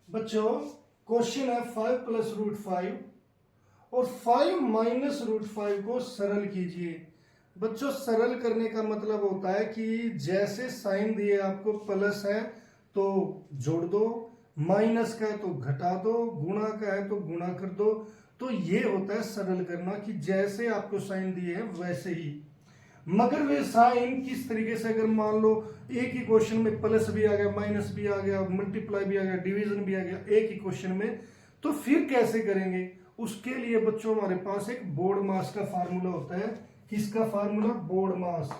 बच्चों क्वेश्चन है 5 plus root 5 और 5 माइनस रूट 5 को सरल कीजिए। बच्चों सरल करने का मतलब होता है कि जैसे साइन दिए आपको प्लस है तो जोड़ दो, माइनस का है तो घटा दो, गुणा का है तो गुणा कर दो। तो ये होता है सरल करना कि जैसे आपको साइन दिए हैं वैसे ही। मगर वे साइन किस तरीके से, अगर मान लो एक ही क्वेश्चन में प्लस भी आ गया, माइनस भी आ गया, मल्टीप्लाई भी आ गया, डिवीजन भी आ गया एक ही क्वेश्चन में, तो फिर कैसे करेंगे? उसके लिए बच्चों हमारे पास एक बोर्ड मास का फार्मूला होता है। किसका फार्मूला? बोर्ड मास।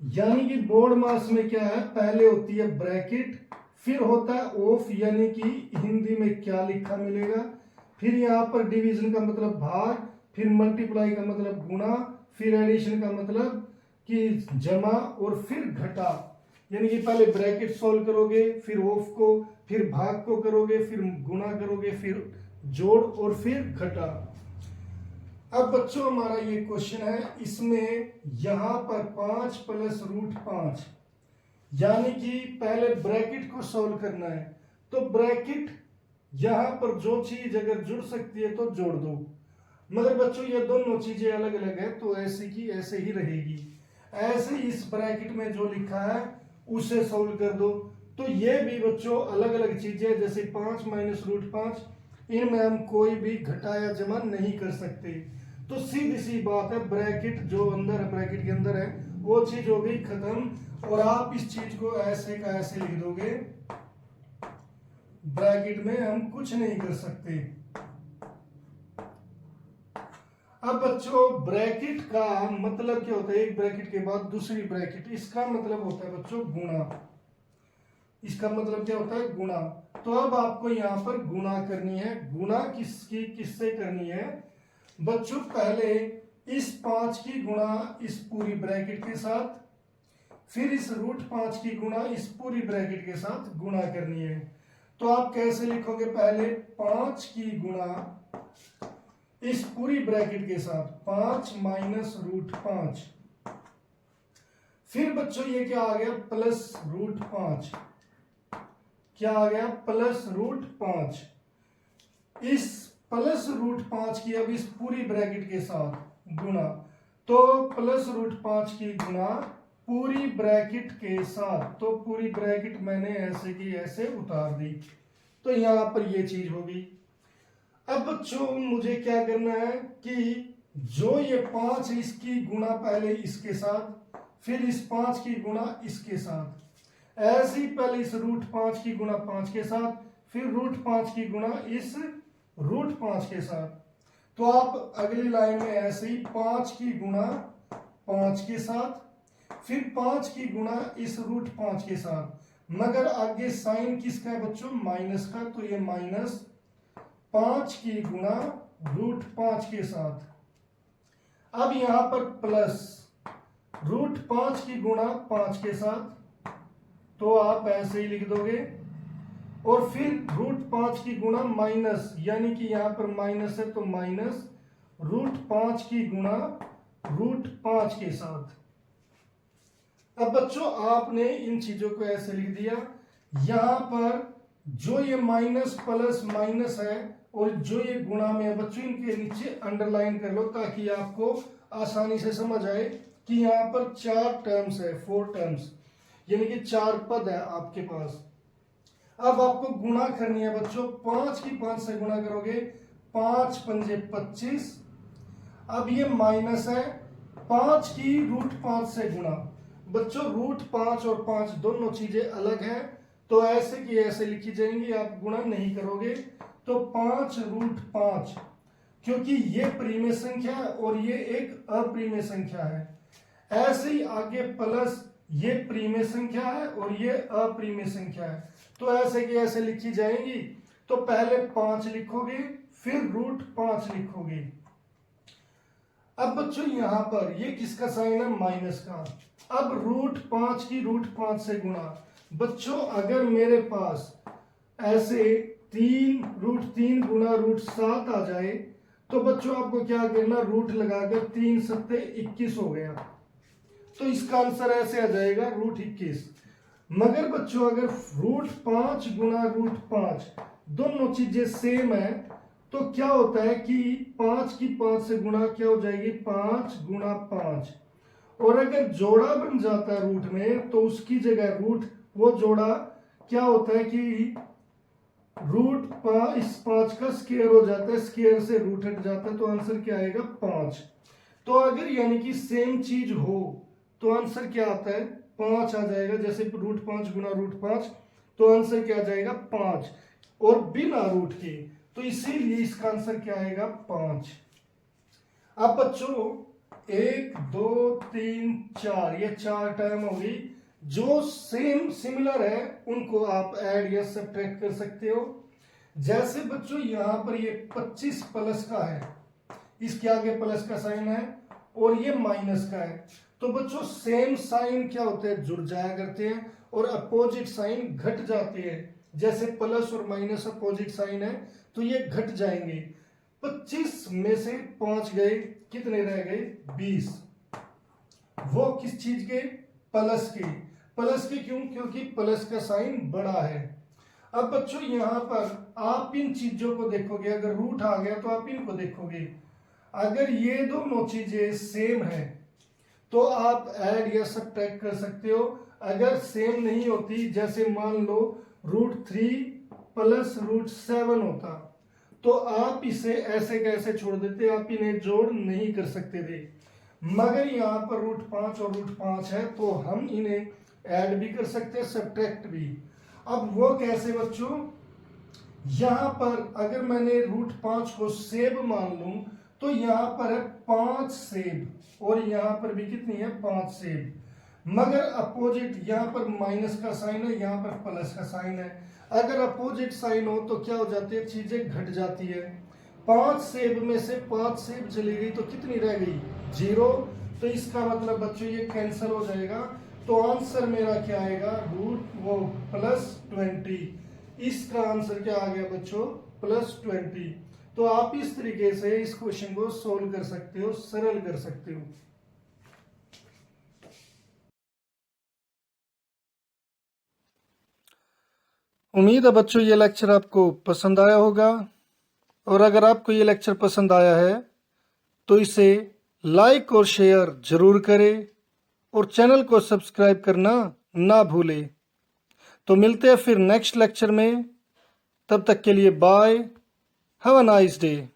यानी कि बोर्ड मास में क्या है, पहले होती है ब्रैकेट, फिर होता है ऑफ, यानी कि हिंदी में क्या लिखा मिलेगा, फिर यहां पर डिवीजन का मतलब भाग, फिर मल्टीप्लाई का मतलब गुणा, फिर एडिशन का मतलब कि जमा, और फिर घटा। यानी कि पहले ब्रैकेट सॉल्व करोगे, फिर ऑफ को, फिर भाग को करोगे, फिर गुणा करोगे, फिर जोड़, और फिर घटा। अब बच्चों हमारा ये क्वेश्चन है, इसमें यहां पर 5 प्लस रूट 5, यानी कि पहले ब्रैकेट को सॉल्व करना है। तो ब्रैकेट यहां पर जो चीज अगर जुड़ सकती है तो जोड़ दो, मगर बच्चों ये दोनों चीजें अलग अलग है तो ऐसे की ऐसे ही रहेगी। ऐसे इस ब्रैकेट में जो लिखा है उसे सॉल्व कर दो। तो ये भी बच्चों अलग अलग चीजें, जैसे 5 माइनस रूट 5, इनमें हम कोई भी घटा या जमा नहीं कर सकते। तो सीधी सी बात है, ब्रैकेट जो अंदर है, ब्रैकेट के अंदर है, वो चीज हो गई खत्म, और आप इस चीज को ऐसे का ऐसे लिख दोगे। ब्रैकेट में हम कुछ नहीं कर सकते। अब बच्चों ब्रैकेट का मतलब क्या होता है? एक ब्रैकेट के बाद दूसरी ब्रैकेट, इसका मतलब होता है बच्चों गुणा। इसका मतलब क्या होता है? गुणा। तो अब आपको यहां पर गुणा करनी है। गुणा किसकी किससे करनी है बच्चों? पहले इस 5 की गुणा इस पूरी ब्रैकेट के साथ, फिर इस रूट 5 की गुणा इस पूरी ब्रैकेट के साथ गुणा करनी है। तो आप कैसे लिखोगे? पहले 5 की गुणा इस पूरी ब्रैकेट के साथ 5 माइनस रूट 5, फिर बच्चों ये क्या आ गया? Plus root 5। क्या आ गया? Plus root 5। इस प्लस रूट 5 की अब इस पूरी ब्रैकेट के साथ गुणा, तो प्लस रूट 5 की गुणा पूरी ब्रैकेट के साथ, तो पूरी ब्रैकेट मैंने ऐसे की ऐसे उतार दी। तो यहां पर ये चीज होगी। अब बच्चों मुझे क्या करना है कि जो ये 5 इसकी गुणा पहले इसके साथ, फिर इस 5 की गुणा इसके साथ, ऐसे ही पहले इस रूट 5 की गुणा 5 के साथ, फिर रूट 5 की गुणा इस रूट 5 के साथ। तो आप अगली लाइन में ऐसे ही 5 की गुणा 5 के साथ, फिर 5 की गुणा इस रूट 5 के साथ, मगर आगे साइन किसका है बच्चों? माइनस का, तो ये माइनस 5 की गुणा रूट 5 के साथ। अब यहां पर प्लस रूट 5 की गुणा 5 के साथ, तो आप ऐसे ही लिख दोगे, और फिर रूट 5 की गुणा माइनस, यानी कि यहां पर माइनस है तो माइनस रूट 5 की गुणा रूट 5 के साथ। अब बच्चों आपने इन चीजों को ऐसे लिख दिया। यहां पर जो ये माइनस प्लस माइनस है और जो ये गुणा में है बच्चों, इनके नीचे अंडरलाइन कर लो ताकि आपको आसानी से समझ आए कि यहां पर 4 टर्म्स है, 4 टर्म्स, यानी कि 4 पद है आपके पास। अब आपको गुणा करनी है बच्चों, 5 की 5 से गुणा करोगे, 5 पंजे 25। अब ये माइनस है, 5 की रूट 5 से गुणा। बच्चों रूट 5 और 5 दोनों चीजें अलग है, तो ऐसे की ऐसे लिखी जाएंगी, आप गुणा नहीं करोगे। तो 5 रूट 5, क्योंकि ये परिमेय संख्या है और ये एक अपरिमेय संख्या है। ऐसे ही आगे प्लस, ये परिमेय संख्या है और ये अपरिमेय संख्या है, तो ऐसे की ऐसे लिखी जाएंगी। तो पहले 5 लिखोगे, फिर रूट 5 लिखोगे। अब बच्चों यहां पर ये किसका साइन है? माइनस का। अब रूट 5 की रूट 5 से गुणा। बच्चों अगर मेरे पास ऐसे 3 गुणा रूट 7 आ जाए, तो बच्चों आपको क्या करना? रूट लगाकर 3 सत्ते 21 हो गया, तो इसका आंसर ऐसे आ जाएगा रूट 21। मगर बच्चों अगर √5 गुना √5 दोनों चीजें सेम है तो क्या होता है कि 5 की 5 से गुणा क्या हो जाएगी, 5 गुना 5। और अगर जोड़ा बन जाता है रूट में तो उसकी जगह रूट वो जोड़ा क्या होता है कि इस 5 का स्क्वायर हो जाता है, स्क्वायर से रूट हट जाता है, तो आंसर क्या आएगा 5। तो अगर यानी कि सेम चीज हो तो आंसर क्या आता है 5 आ जाएगा। जैसे √5 गुना √5 तो आंसर क्या आ जाएगा 5, और बिना रूट के, तो इसीलिए इसका आंसर क्या आएगा 5। अब बच्चों 1 2 3 4 ये 4 टर्म होगी। जो सेम सिमिलर है उनको आप ऐड या सब्ट्रैक्ट कर सकते हो। जैसे बच्चों यहां पर ये 25 प्लस का है, इसके आगे प्लस का साइन है और ये माइनस का है, तो बच्चों सेम साइन क्या होते हैं, जुड़ जाया करते हैं और अपोजिट साइन घट जाते हैं। जैसे प्लस और माइनस अपोजिट साइन है तो ये घट जाएंगे। 25 में से 5 गए, कितने रह गए 20। वो किस चीज के, प्लस के। प्लस के क्यों, क्योंकि प्लस का साइन बड़ा है। अब बच्चों यहां पर आप इन चीजों को देखोगे, अगर रूट आ गया तो आप इनको देखोगे। अगर ये दोनों चीजें सेम है तो आप ऐड या सब्ट्रैक्ट कर सकते हो। अगर सेम नहीं होती, जैसे मान लो √3 प्लस √7 होता तो आप इसे ऐसे कैसे छोड़ देते, आप इन्हें जोड़ नहीं कर सकते थे। मगर यहाँ पर √5 और √5 है तो हम इन्हें ऐड भी कर सकते हैं, सब्ट्रैक्ट भी। अब वो कैसे बच्चों, यहां पर अगर मैंने √5 को सेब मान लूं तो यहां पर है 5 सेब और यहां पर भी कितनी है 5 सेब। मगर अपोजिट यहां पर माइनस का साइन है, यहां पर प्लस का साइन है। अगर अपोजिट साइन हो तो क्या हो जाती है, चीजें घट जाती है। 5 सेब में से 5 सेब चली गई तो कितनी रह गई 0। तो इसका मतलब बच्चों ये कैंसिल हो जाएगा। तो आंसर मेरा क्या आएगा +20। इसका आंसर क्या आ गया बच्चों +20। तो आप इस तरीके से इस क्वेश्चन को सोल्व कर सकते हो, सरल कर सकते हो। उम्मीद है बच्चों ये लेक्चर आपको पसंद आया होगा, और अगर आपको ये लेक्चर पसंद आया है तो इसे लाइक और शेयर जरूर करें और चैनल को सब्सक्राइब करना ना भूलें। तो मिलते हैं फिर नेक्स्ट लेक्चर में, तब तक के लिए bye, have a nice day.